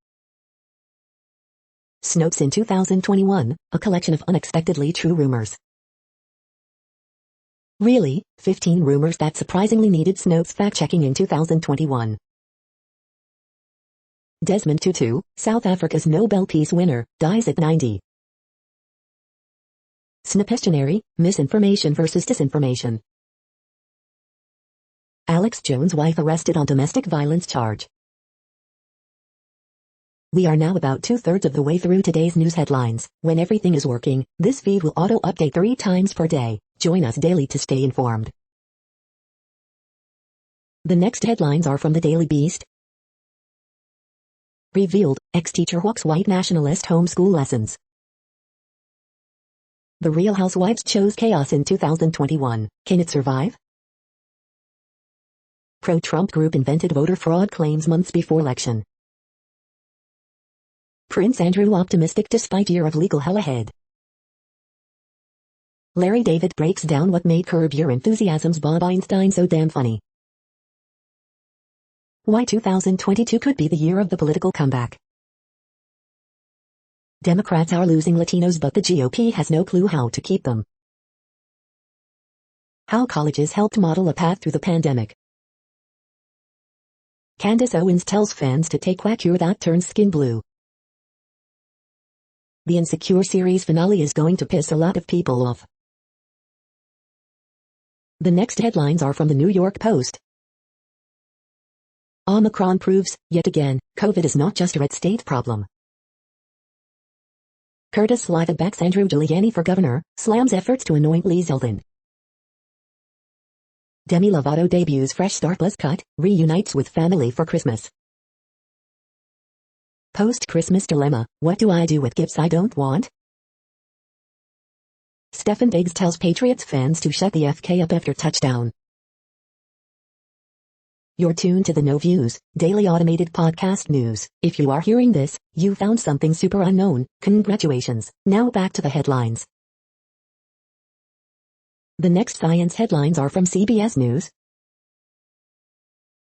Snopes in 2021, a collection of unexpectedly true rumors. Really, 15 rumors that surprisingly needed Snopes fact-checking in 2021. Desmond Tutu, South Africa's Nobel Peace winner, dies at 90. Snopestionary, misinformation versus disinformation. Alex Jones' wife arrested on domestic violence charge. We are now about 2/3 of the way through today's news headlines. When everything is working, this feed will auto-update 3 times per day. Join us daily to stay informed. The next headlines are from the Daily Beast. Revealed, ex-teacher hawks white nationalist homeschool lessons. The Real Housewives chose chaos in 2021. Can it survive? Pro-Trump group invented voter fraud claims months before election. Prince Andrew optimistic despite year of legal hell ahead. Larry David breaks down what made Curb Your Enthusiasm's Bob Einstein so damn funny. Why 2022 could be the year of the political comeback. Democrats are losing Latinos but the GOP has no clue how to keep them. How colleges helped model a path through the pandemic. Candace Owens tells fans to take Quack Cure that turns skin blue. The Insecure series finale is going to piss a lot of people off. The next headlines are from the New York Post. Omicron proves, yet again, COVID is not just a red state problem. Curtis Sliva backs Andrew Giuliani for governor, slams efforts to anoint Lee Zeldin. Demi Lovato debuts Fresh Start Plus Cut, reunites with family for Christmas. Post-Christmas dilemma, what do I do with gifts I don't want? Stefan Diggs tells Patriots fans to shut the FK up after touchdown. You're tuned to the No Views, daily automated podcast news. If you are hearing this, you found something super unknown. Congratulations. Now back to the headlines. The next science headlines are from CBS News.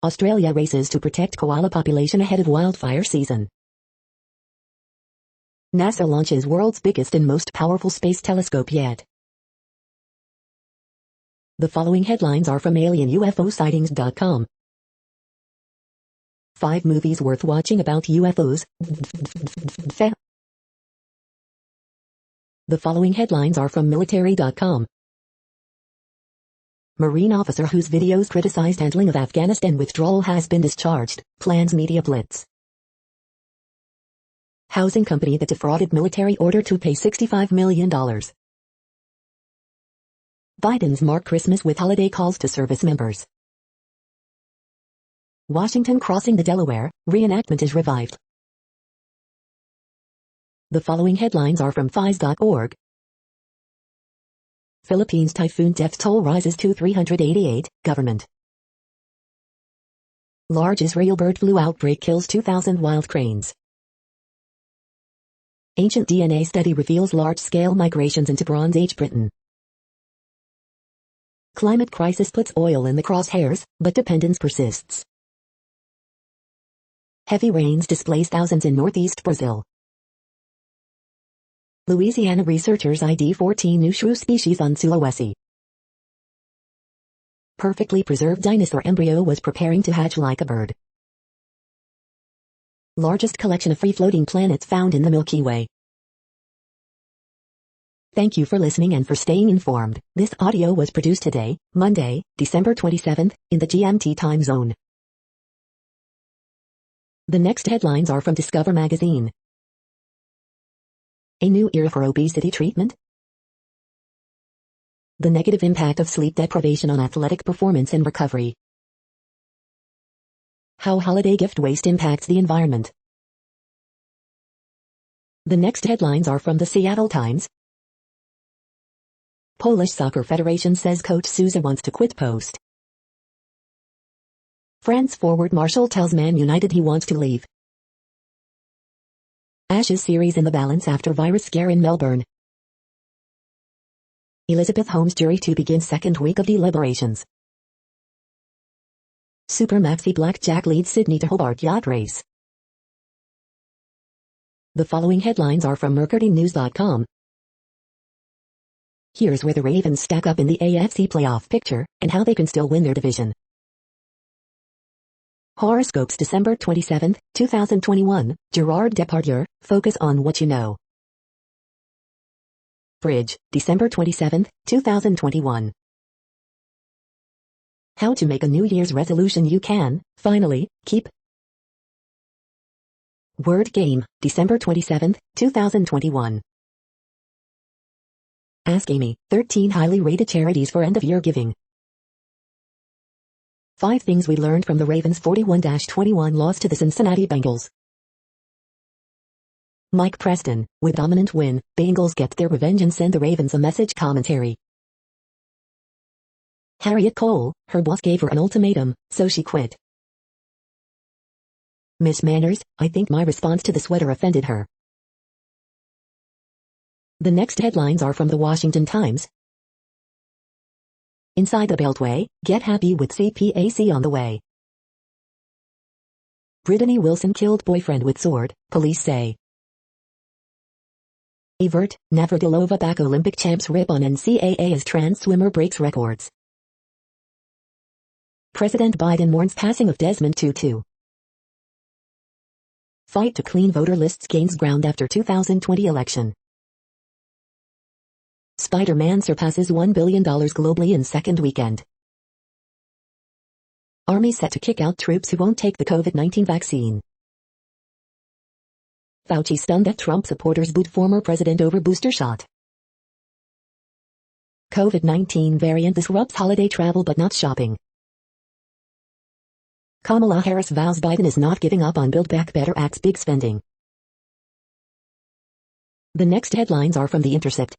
Australia races to protect koala population ahead of wildfire season. NASA launches world's biggest and most powerful space telescope yet. The following headlines are from alienUFOsightings.com. 5 movies worth watching about UFOs. The following headlines are from military.com. Marine officer whose videos criticized handling of Afghanistan withdrawal has been discharged, plans media blitz. Housing company that defrauded military order to pay $65 million. Biden's mark Christmas with holiday calls to service members. Washington crossing the Delaware, reenactment is revived. The following headlines are from FIS.org. Philippines typhoon death toll rises to 388, government. Large Israel bird flu outbreak kills 2,000 wild cranes. Ancient DNA study reveals large-scale migrations into Bronze Age Britain. Climate crisis puts oil in the crosshairs, but dependence persists. Heavy rains displace thousands in northeast Brazil. Louisiana researchers ID 14 new shrew species on Sulawesi. Perfectly preserved dinosaur embryo was preparing to hatch like a bird. Largest collection of free-floating planets found in the Milky Way. Thank you for listening and for staying informed. This audio was produced today, Monday, December 27th, in the GMT time zone. The next headlines are from Discover magazine. A new era for obesity treatment? The negative impact of sleep deprivation on athletic performance and recovery. How holiday gift waste impacts the environment. The next headlines are from the Seattle Times. Polish Soccer Federation says coach Sousa wants to quit post. France forward Marshall tells Man United he wants to leave. Ashes series in the balance after virus scare in Melbourne. Elizabeth Holmes jury to begin second week of deliberations. Super Maxi Blackjack leads Sydney to Hobart yacht race. The following headlines are from MercuryNews.com. Here's where the Ravens stack up in the AFC playoff picture, and how they can still win their division. Horoscopes December 27, 2021, Gerard Depardieu, focus on what you know. Bridge, December 27, 2021. How to make a New Year's resolution you can, finally, keep. Word Game, December 27, 2021. Ask Amy, 13 highly rated charities for end-of-year giving. 5 things we learned from the Ravens' 41-21 loss to the Cincinnati Bengals. Mike Preston, with dominant win, Bengals get their revenge and send the Ravens a message commentary. Harriet Cole, her boss gave her an ultimatum, so she quit. Miss Manners, I think my response to the sweater offended her. The next headlines are from the Washington Times. Inside the Beltway, get happy with CPAC on the way. Brittany Wilson killed boyfriend with sword, police say. Evert, Navratilova back Olympic champs rip on NCAA as trans swimmer breaks records. President Biden mourns passing of Desmond Tutu. Fight to clean voter lists gains ground after 2020 election. Spider-Man surpasses $1 billion globally in second weekend. Army set to kick out troops who won't take the COVID-19 vaccine. Fauci stunned that Trump supporters booed former president over booster shot. COVID-19 variant disrupts holiday travel but not shopping. Kamala Harris vows Biden is not giving up on Build Back Better Act's big spending. The next headlines are from The Intercept.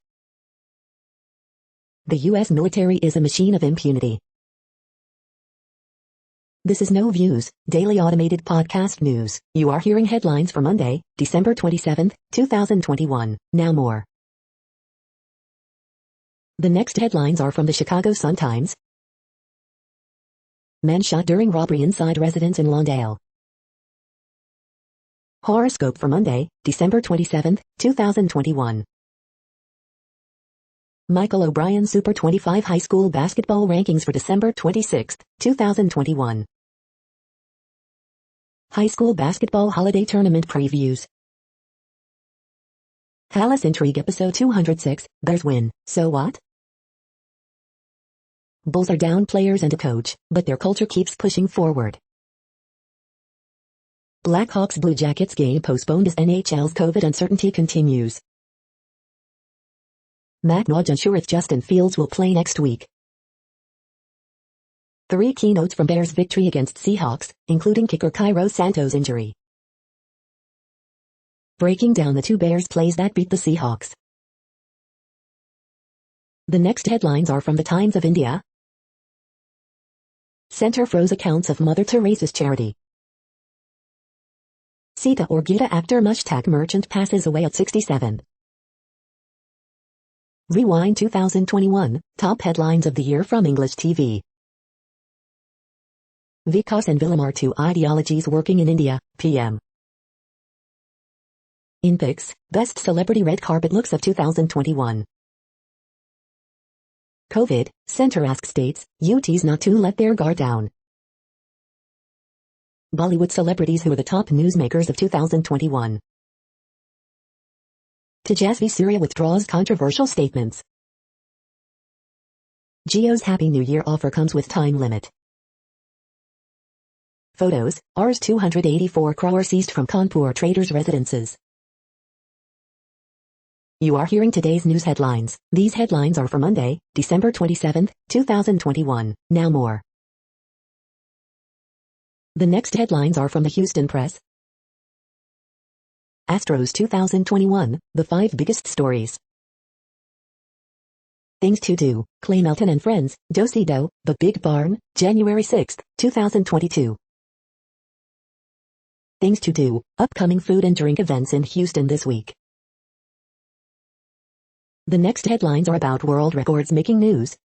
The U.S. military is a machine of impunity. This is No Views, daily automated podcast news. You are hearing headlines for Monday, December 27, 2021. Now more. The next headlines are from the Chicago Sun-Times. Man shot during robbery inside residence in Lawndale. Horoscope for Monday, December 27, 2021. Michael O'Brien Super 25 High School Basketball Rankings for December 26, 2021. High School Basketball Holiday Tournament Previews. Hallis Intrigue Episode 206, Bears win, so what? Bulls are down players and a coach, but their culture keeps pushing forward. Blackhawks Blue Jackets game postponed as NHL's COVID uncertainty continues. Matt Nagy unsure if Justin Fields will play next week. 3 keynotes from Bears' victory against Seahawks, including kicker Cairo Santos' injury. Breaking down the 2 Bears plays that beat the Seahawks. The next headlines are from the Times of India. Center froze accounts of Mother Teresa's charity. Sita or Gita actor Mushtaq Merchant passes away at 67. Rewind 2021, top headlines of the year from English TV. Vikas and Villamar 2 ideologies working in India, PM. In pics, best celebrity red carpet looks of 2021. COVID, center asks states, UTs not to let their guard down. Bollywood celebrities who are the top newsmakers of 2021. Tejasvi Surya withdraws controversial statements. Jio's Happy New Year offer comes with time limit. Photos, Rs 284 crore seized from Kanpur traders' residences. You are hearing today's news headlines. These headlines are for Monday, December 27, 2021. Now more. The next headlines are from the Houston Press. Astros 2021, the 5 biggest stories. Things to do, Clay Melton and Friends, Do-Si-Do, The Big Barn, January 6, 2022. Things to do, upcoming food and drink events in Houston this week. The next headlines are about world records making news.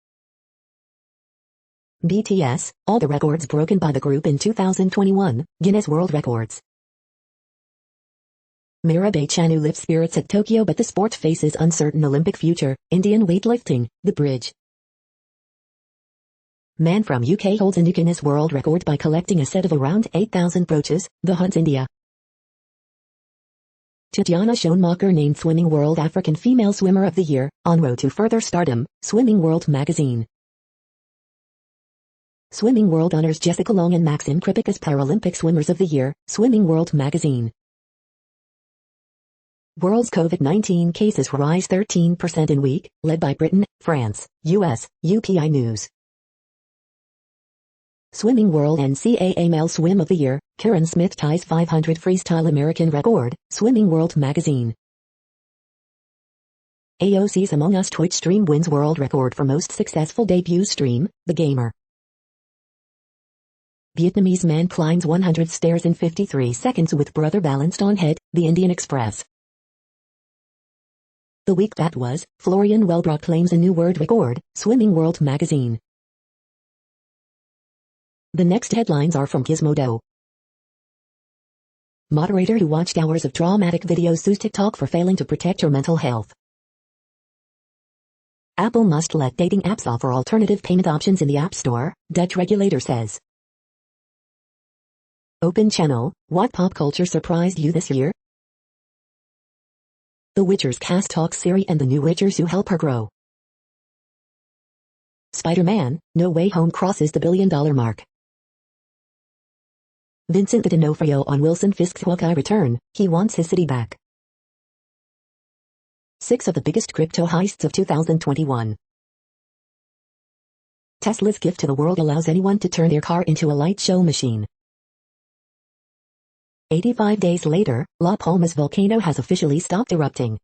BTS, all the records broken by the group in 2021, Guinness World Records. Mirabai Chanu lifts spirits at Tokyo but the sport faces uncertain Olympic future, Indian weightlifting, the bridge. Man from UK holds a new Guinness World Record by collecting a set of around 8,000 brooches, The Hunt India. Tatiana Schoenmaker named Swimming World African Female Swimmer of the Year, on road to further stardom, Swimming World magazine. Swimming World honors Jessica Long and Maxim Kripik as Paralympic Swimmers of the Year, Swimming World magazine. World's COVID-19 cases rise 13% in week, led by Britain, France, US, UPI News. Swimming World NCAA Male Swim of the Year, Kieran Smith ties 500 freestyle American record, Swimming World magazine. AOC's Among Us Twitch stream wins world record for most successful debut stream, The Gamer. Vietnamese man climbs 100 stairs in 53 seconds with brother balanced on head, The Indian Express. The week that was, Florian Wellbrock claims a new world record, Swimming World magazine. The next headlines are from Gizmodo. Moderator who watched hours of traumatic videos sues TikTok for failing to protect her mental health. Apple must let dating apps offer alternative payment options in the App Store, Dutch regulator says. Open channel, what pop culture surprised you this year? The Witcher's cast talks Ciri and the new Witchers who help her grow. Spider-Man, No Way Home crosses the $1 billion mark. Vincent D'Onofrio on Wilson Fisk's Hawkeye return, he wants his city back. 6 of the biggest crypto heists of 2021. Tesla's gift to the world allows anyone to turn their car into a light show machine. 85 days later, La Palma's volcano has officially stopped erupting.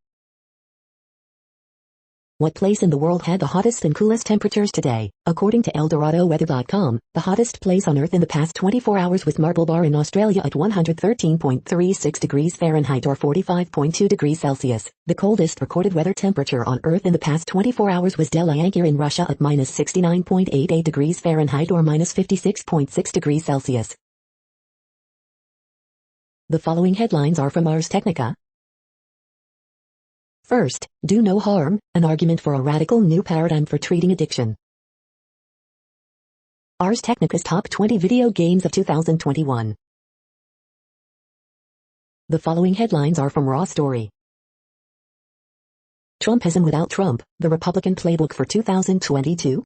What place in the world had the hottest and coolest temperatures today? According to ElDoradoWeather.com, the hottest place on Earth in the past 24 hours was Marble Bar in Australia at 113.36 degrees Fahrenheit or 45.2 degrees Celsius. The coldest recorded weather temperature on Earth in the past 24 hours was Delayangyr in Russia at minus 69.88 degrees Fahrenheit or minus 56.6 degrees Celsius. The following headlines are from Ars Technica. First, do no harm, an argument for a radical new paradigm for treating addiction. Ars Technica's top 20 video games of 2021. The following headlines are from Raw Story. Trumpism without Trump, the Republican playbook for 2022?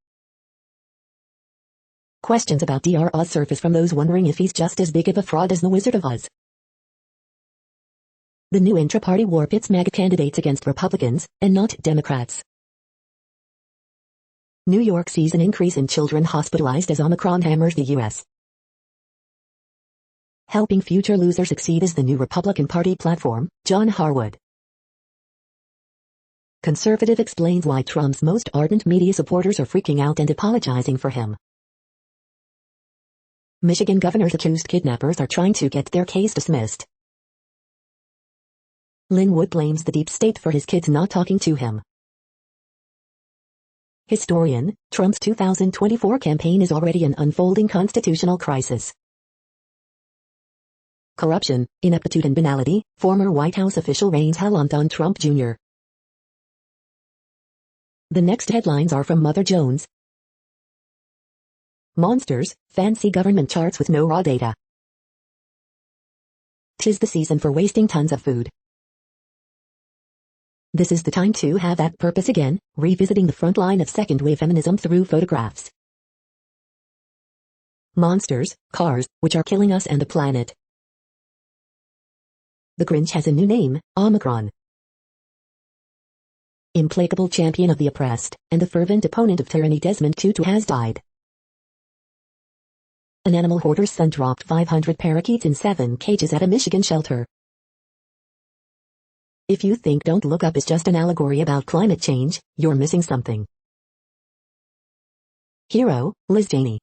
Questions about Dr. Oz surface from those wondering if he's just as big of a fraud as the Wizard of Oz. The new intra-party war pits MAGA candidates against Republicans, and not Democrats. New York sees an increase in children hospitalized as Omicron hammers the U.S. Helping future losers succeed is the new Republican Party platform, John Harwood. Conservative explains why Trump's most ardent media supporters are freaking out and apologizing for him. Michigan governor's accused kidnappers are trying to get their case dismissed. Linwood blames the deep state for his kids not talking to him. Historian, Trump's 2024 campaign is already an unfolding constitutional crisis. Corruption, ineptitude and banality, former White House official rains hell on Don Trump Jr. The next headlines are from Mother Jones. Monsters, fancy government charts with no raw data. 'Tis the season for wasting tons of food. This is the time to have that purpose again, revisiting the front line of second-wave feminism through photographs. Monsters, cars, which are killing us and the planet. The Grinch has a new name, Omicron. Implacable champion of the oppressed, and a fervent opponent of tyranny Desmond Tutu has died. An animal hoarder's son dropped 500 parakeets in 7 cages at a Michigan shelter. If you think Don't Look Up is just an allegory about climate change, you're missing something. Hero, Liz Cheney.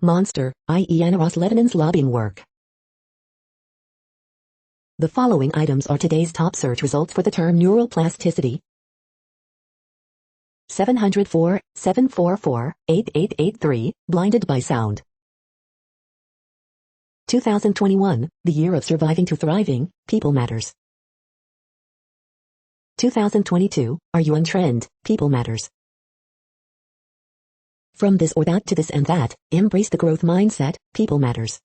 Monster, i.e. Anna Ross Levinon's lobbying work. The following items are today's top search results for the term neural plasticity. 704-744-8883, blinded by sound. 2021, the year of surviving to thriving, people matters. 2022, are you on trend, people matters. From this or that to this and that, embrace the growth mindset, people matters.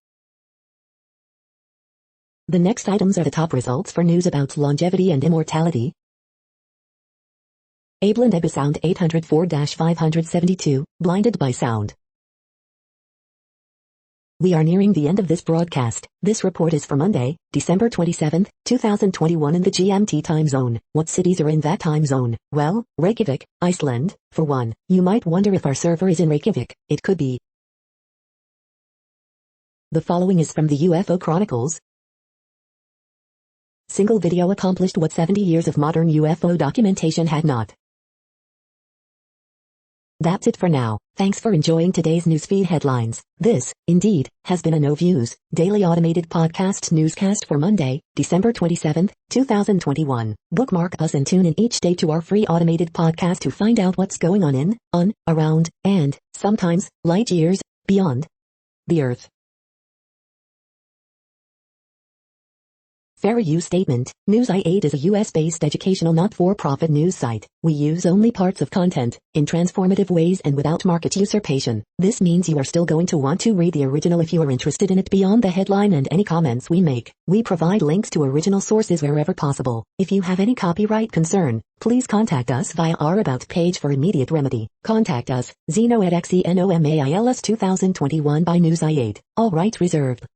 The next items are the top results for news about longevity and immortality. Abel and Ebba Sound 804-572, blinded by sound. We are nearing the end of this broadcast. This report is for Monday, December 27, 2021 in the GMT time zone. What cities are in that time zone? Well, Reykjavik, Iceland, for one. You might wonder if our server is in Reykjavik. It could be. The following is from the UFO Chronicles. Single video accomplished what 70 years of modern UFO documentation had not. That's it for now. Thanks for enjoying today's newsfeed headlines. This, indeed, has been a No Views, daily automated podcast newscast for Monday, December 27, 2021. Bookmark us and tune in each day to our free automated podcast to find out what's going on in, on, around, and, sometimes, light years, beyond the Earth. Fair use statement. News i8 is a US-based educational not-for-profit news site. We use only parts of content, in transformative ways and without market usurpation. This means you are still going to want to read the original if you are interested in it beyond the headline and any comments we make. We provide links to original sources wherever possible. If you have any copyright concern, please contact us via our About page for immediate remedy. Contact us, Zeno at XENOMAILS 2021 by News i8. All rights reserved.